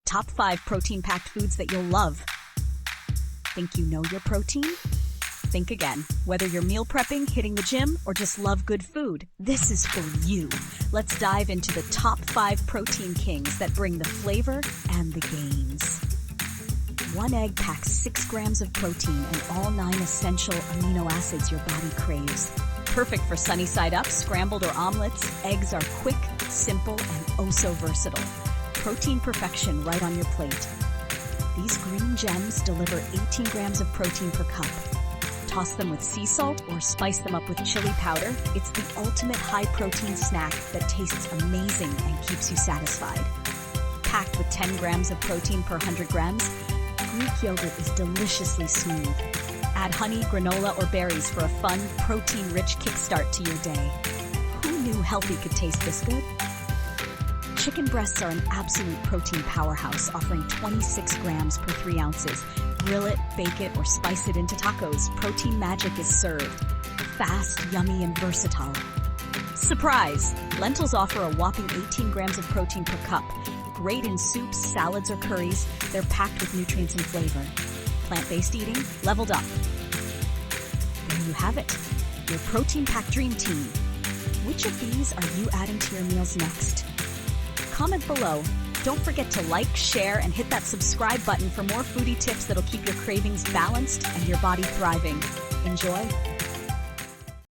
Top 5 protein-packed foods that you'll love. Think you know your protein? Think again. Whether you're meal prepping, hitting the gym, or just love good food, this is for you. Let's dive into the top 5 protein kings that bring the flavor and the gains. One egg packs 6 grams of protein and all 9 essential amino acids your body craves. Perfect for sunny side up, scrambled, or omelets, eggs are quick, simple, and oh so versatile. Protein perfection right on your plate. These green gems deliver 18 grams of protein per cup. Toss them with sea salt or spice them up with chili powder. It's the ultimate high-protein snack that tastes amazing and keeps you satisfied. Packed with 10 grams of protein per 100 grams, Greek yogurt is deliciously smooth. Add honey, granola, or berries for a fun, protein-rich kickstart to your day. Who knew healthy could taste this good? Chicken breasts are an absolute protein powerhouse, offering 26 grams per 3 ounces. Grill it, bake it, or spice it into tacos. Protein magic is served. Fast, yummy, and versatile. Surprise! Lentils offer a whopping 18 grams of protein per cup. Great in soups, salads, or curries, they're packed with nutrients and flavor. Plant-based eating, leveled up. There you have it, your protein-packed dream team. Which of these are you adding to your meals next? Comment below. Don't forget to like, share, and hit that subscribe button for more foodie tips that'll keep your cravings balanced and your body thriving. Enjoy!